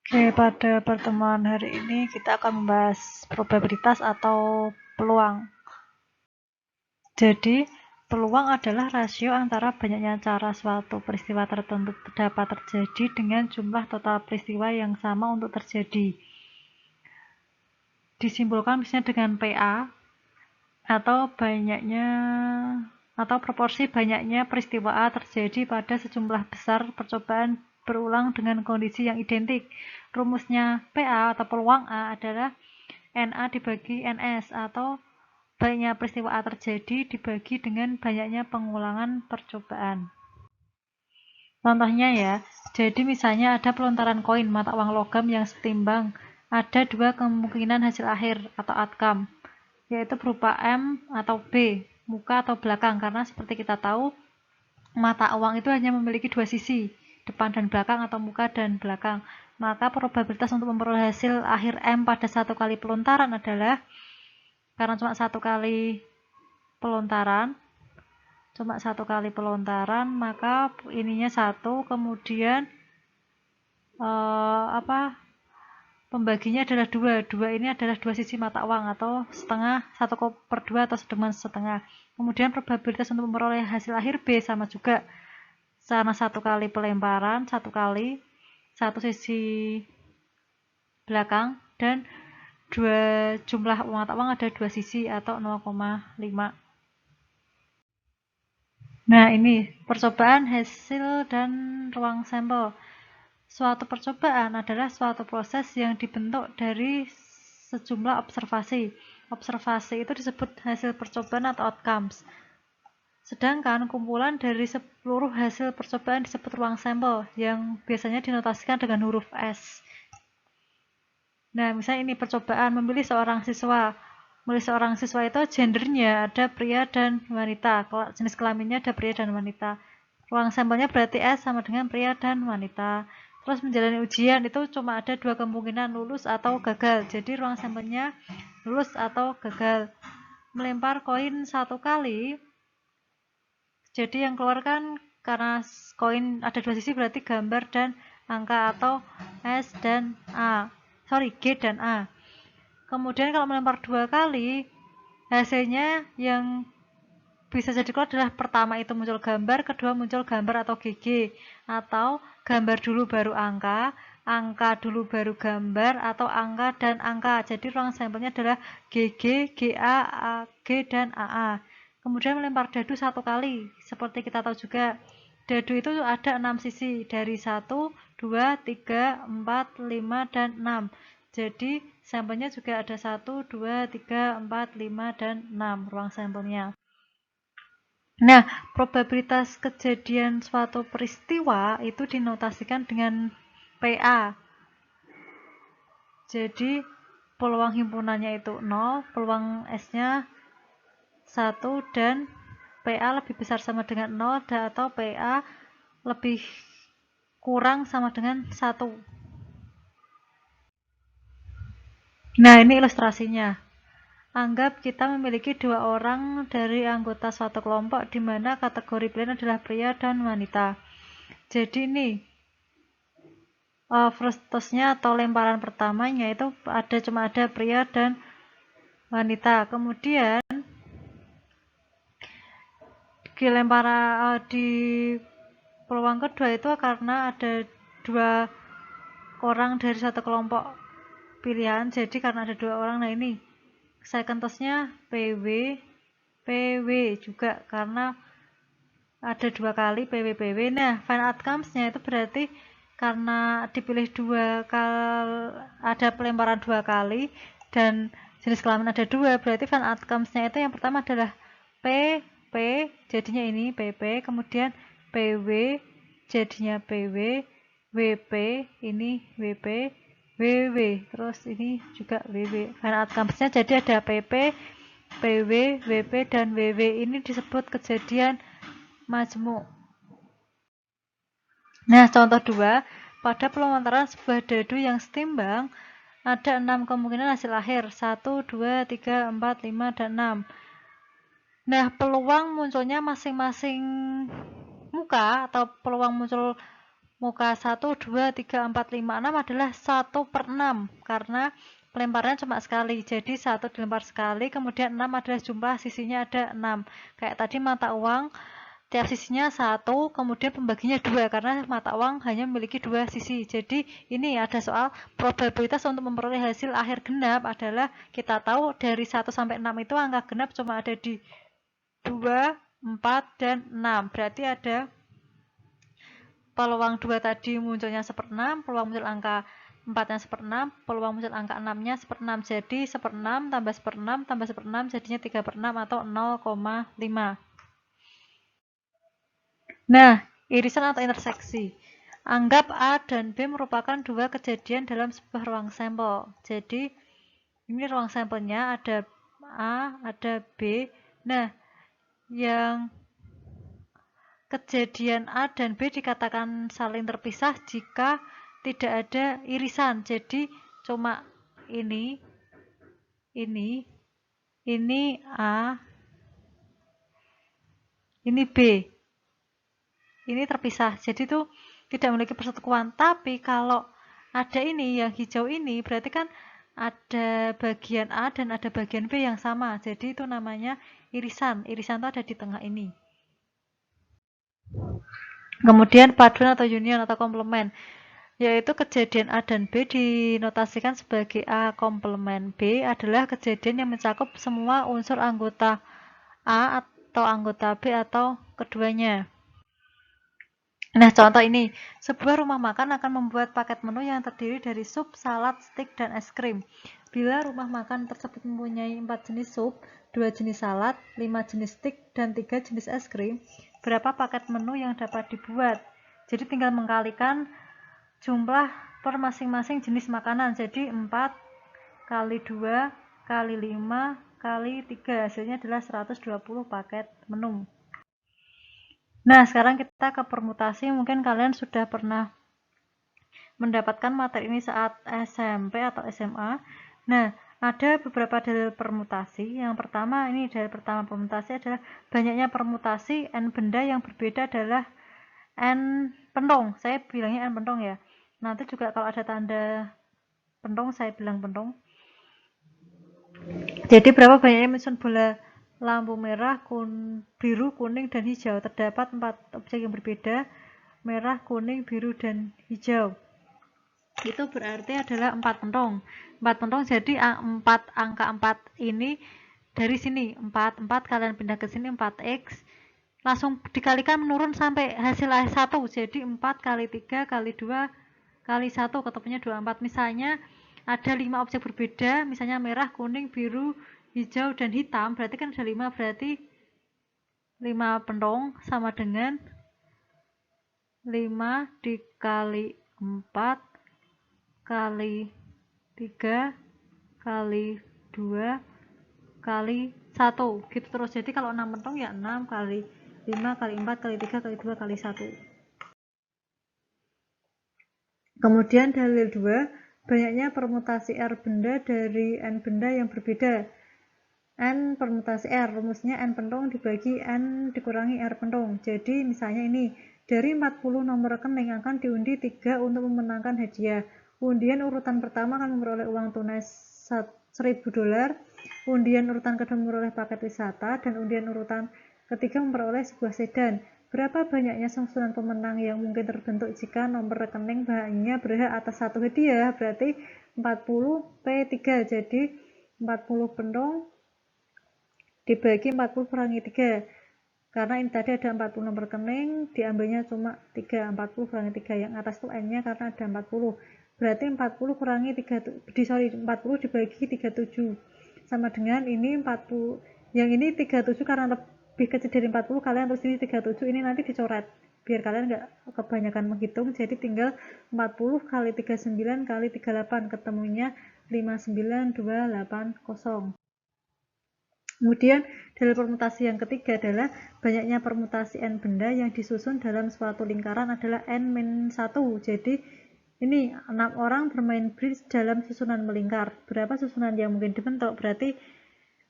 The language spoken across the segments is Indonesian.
Oke, pada pertemuan hari ini kita akan membahas probabilitas atau peluang. Jadi, peluang adalah rasio antara banyaknya cara suatu peristiwa tertentu dapat terjadi dengan jumlah total peristiwa yang sama untuk terjadi. Disimpulkan misalnya dengan PA atau proporsi banyaknya peristiwa A terjadi pada sejumlah besar percobaan berulang dengan kondisi yang identik. Rumusnya PA atau peluang A adalah NA dibagi NS atau banyaknya peristiwa A terjadi dibagi dengan banyaknya pengulangan percobaan. Contohnya ya, jadi misalnya ada pelontaran koin mata uang logam yang setimbang. Ada dua kemungkinan hasil akhir atau outcome, yaitu berupa M atau B, muka atau belakang, karena seperti kita tahu mata uang itu hanya memiliki dua sisi, depan dan belakang atau muka dan belakang. Maka probabilitas untuk memperoleh hasil akhir M pada satu kali pelontaran adalah, karena cuma satu kali pelontaran, maka ininya satu, kemudian pembaginya adalah dua ini adalah dua sisi mata uang atau setengah, 1/2 atau dengan setengah. Kemudian probabilitas untuk memperoleh hasil akhir B sama juga, karena satu kali pelemparan, satu sisi belakang, dan dua jumlah mata uang ada dua sisi atau 0,5. Nah, ini percobaan, hasil, dan ruang sampel. Suatu percobaan adalah suatu proses yang dibentuk dari sejumlah observasi. Observasi itu disebut hasil percobaan atau outcomes. Sedangkan kumpulan dari seluruh hasil percobaan disebut ruang sampel, yang biasanya dinotasikan dengan huruf S. Nah, misalnya ini percobaan memilih seorang siswa. Memilih seorang siswa itu gendernya ada pria dan wanita. Jenis kelaminnya ada pria dan wanita. Ruang sampelnya berarti S sama dengan pria dan wanita. Terus menjalani ujian itu cuma ada dua kemungkinan, lulus atau gagal. Jadi ruang sampelnya lulus atau gagal. Melempar koin satu kali, jadi yang keluar kan, karena koin ada dua sisi berarti gambar dan angka atau S dan A. G dan A. Kemudian kalau melempar dua kali, hasilnya yang bisa jadi keluar adalah pertama itu muncul gambar, kedua muncul gambar atau GG, atau gambar dulu baru angka dulu baru gambar, atau angka dan angka. Jadi ruang sampelnya adalah GG, GA, AG, dan AA. Kemudian melempar dadu satu kali, seperti kita tahu juga dadu itu ada 6 sisi, dari 1, 2, 3, 4, 5, dan 6. Jadi sampelnya juga ada 1, 2, 3, 4, 5, dan 6 ruang sampelnya. Nah, probabilitas kejadian suatu peristiwa itu dinotasikan dengan PA. Jadi peluang himpunannya itu 0, peluang S-nya 1, dan PA lebih besar sama dengan 0, atau PA lebih kurang sama dengan 1. Nah, ini ilustrasinya. Anggap kita memiliki dua orang dari anggota suatu kelompok di mana kategori pilihan adalah pria dan wanita. Jadi ini first toss-nya atau lemparan pertamanya itu cuma ada pria dan wanita. Kemudian di peluang kedua itu karena ada dua orang dari satu kelompok pilihan, jadi karena ada dua orang, nah ini second toss-nya PW juga karena ada dua kali PW. Nah, final outcomes-nya itu berarti karena dipilih dua kali, ada pelemparan dua kali, dan jenis kelamin ada dua, berarti final outcomes-nya itu yang pertama adalah PP, jadinya ini PP, kemudian PW, jadinya PW, WP, ini WP, WW, terus ini juga WW. Final outcomes-nya jadi ada PP, PW, WP, dan WW. Ini disebut kejadian majmuk. Nah, contoh 2, pada pelontaran sebuah dadu yang setimbang, ada 6 kemungkinan hasil akhir, 1, 2, 3, 4, 5, dan 6. Nah, peluang munculnya masing-masing muka atau peluang muncul muka 1, 2, 3, 4, 5, 6 adalah 1/6 karena pelemparnya cuma sekali, jadi 1 dilempar sekali, kemudian 6 adalah jumlah sisinya ada 6. Kayak tadi mata uang tiap sisinya 1, kemudian pembaginya 2 karena mata uang hanya memiliki 2 sisi. Jadi ini ada soal probabilitas untuk memperoleh hasil akhir genap adalah kita tahu dari 1 sampai 6 itu angka genap cuma ada di 2, 4, dan 6. Berarti ada peluang 2 tadi munculnya 1/6, peluang muncul angka 4-nya 1/6, peluang muncul angka 6-nya 1/6. Jadi 1/6 tambah 1/6 tambah 1/6 jadinya 3/6 atau 0,5. Nah, irisan atau interseksi. Anggap A dan B merupakan dua kejadian dalam sebuah ruang sampel. Jadi, ini ruang sampelnya ada A, ada B. Nah, yang kejadian A dan B dikatakan saling terpisah jika tidak ada irisan. Jadi, cuma ini A, ini B. Ini terpisah. Jadi itu tidak memiliki persatuan. Tapi kalau ada ini, yang hijau ini, berarti kan ada bagian A dan ada bagian B yang sama. Jadi itu namanya irisan. Irisan itu ada di tengah ini. Kemudian paduan atau union atau komplement, yaitu kejadian A dan B dinotasikan sebagai A komplement B adalah kejadian yang mencakup semua unsur anggota A atau anggota B atau keduanya. Nah, contoh ini, sebuah rumah makan akan membuat paket menu yang terdiri dari sup, salad, steak, dan es krim. Bila rumah makan tersebut mempunyai 4 jenis sup, 2 jenis salad, 5 jenis steak, dan 3 jenis es krim, berapa paket menu yang dapat dibuat? Jadi tinggal mengkalikan jumlah per masing-masing jenis makanan. Jadi 4 kali 2 kali 5 kali 3, hasilnya adalah 120 paket menu. Nah, sekarang kita ke permutasi. Mungkin kalian sudah pernah mendapatkan materi ini saat SMP atau SMA. Nah, ada beberapa dalil permutasi. Yang pertama, ini dalil pertama permutasi adalah banyaknya permutasi n benda yang berbeda adalah n pentong. Saya bilangnya n pentong ya. Nanti juga kalau ada tanda pentong, saya bilang pentong. Jadi berapa banyaknya menyusun bola lampu merah, biru, kuning, dan hijau. Terdapat 4 objek yang berbeda, merah, kuning, biru, dan hijau. Itu berarti adalah 4 pentong. 4 pentong, jadi angka 4 ini dari sini. 4 kalian pindah ke sini 4x. Langsung dikalikan menurun sampai hasil 1. Jadi 4 kali 3 kali 2 kali 1 ketemunya 24. Misalnya ada 5 objek berbeda, misalnya merah, kuning, biru, hijau, dan hitam, berarti kan ada 5, berarti 5 pentong sama dengan 5 dikali 4 kali 3 kali 2 kali 1 gitu terus. Jadi kalau 6 pentong ya 6 kali 5 kali 4 kali 3 kali 2 kali 1. Kemudian dalil 2, banyaknya permutasi R benda dari N benda yang berbeda. N permutasi R, rumusnya N pentong dibagi N dikurangi R pentong. Jadi misalnya ini, dari 40 nomor rekening akan diundi 3 untuk memenangkan hadiah. Undian urutan pertama akan memperoleh uang tunai $1.000, undian urutan kedua memperoleh paket wisata, dan undian urutan ketiga memperoleh sebuah sedan. Berapa banyaknya susunan pemenang yang mungkin terbentuk jika nomor rekening hanya berhak atas satu hadiah? Berarti 40P3, jadi 40 pentong dibagi 40 kurangi 3. Karena ini tadi ada 40 nomor rekening, diambilnya cuma 3, 40 kurangi 3. Yang atas itu N-nya karena ada 40. Berarti 40 kurangi 40 dibagi 37. Sama dengan ini 40, yang ini 37 karena lebih kecil dari 40, kalian terus ini 37, ini nanti dicoret. Biar kalian nggak kebanyakan menghitung, jadi tinggal 40 kali 39 kali 38, ketemunya 59280. Kemudian dalil permutasi yang ketiga adalah banyaknya permutasi n benda yang disusun dalam suatu lingkaran adalah n-1. Jadi ini 6 orang bermain bridge dalam susunan melingkar. Berapa susunan yang mungkin dibentuk? Berarti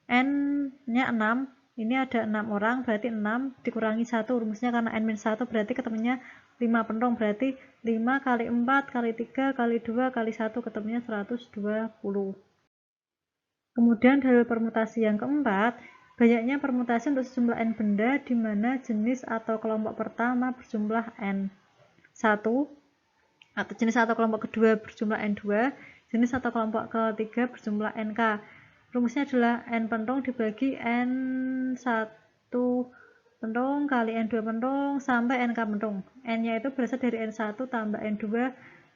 n-nya 6. Ini ada 6 orang, berarti 6 dikurangi 1. Rumusnya karena n-1 berarti ketemunya 5 pentong, berarti 5 kali 4 kali 3 kali 2 kali 1 ketemunya 120. Kemudian dalil permutasi yang keempat, banyaknya permutasi untuk sejumlah n benda di mana jenis atau kelompok pertama berjumlah n1 atau jenis atau kelompok kedua berjumlah n2, jenis atau kelompok ketiga berjumlah nk. Rumusnya adalah n pentong dibagi n1 pentong kali n2 pentong sampai nk pentong. N-nya itu berasal dari n1 tambah n2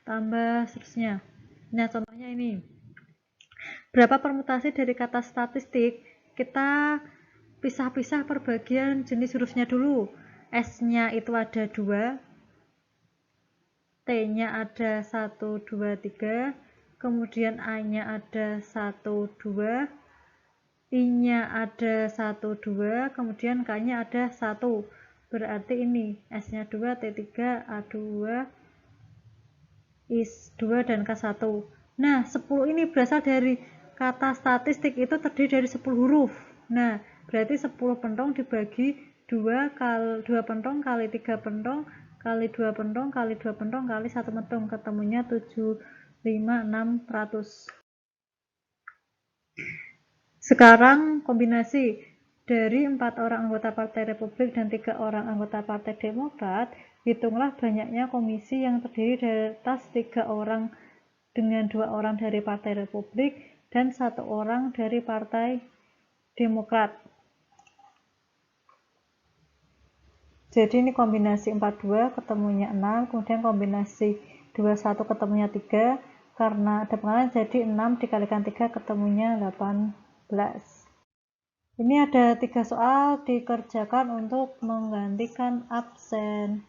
tambah seterusnya. Nah, contohnya ini. Berapa permutasi dari kata statistik? Kita pisah-pisah perbagian jenis hurufnya dulu. S-nya itu ada 2, T-nya ada 1, 2, 3, kemudian A-nya ada 1, 2, I-nya ada 1, 2, kemudian K-nya ada 1. Berarti ini S-nya 2, T3, A2, I2, dan K1. Nah, 10 ini berasal dari kata statistik itu terdiri dari 10 huruf. Nah, berarti 10 pentong dibagi 2 pentong kali 3 pentong kali 2 pentong kali 2 pentong kali 1 pentong, ketemunya 75600. Sekarang kombinasi dari 4 orang anggota Partai Republik dan 3 orang anggota Partai Demokrat, hitunglah banyaknya komisi yang terdiri dari atas 3 orang dengan 2 orang dari Partai Republik dan 1 orang dari Partai Demokrat. Jadi ini kombinasi 42 ketemunya 6, kemudian kombinasi 21 ketemunya 3, karena ada pengalihan jadi 6 dikalikan 3 ketemunya 18. Ini ada 3 soal dikerjakan untuk menggantikan absen.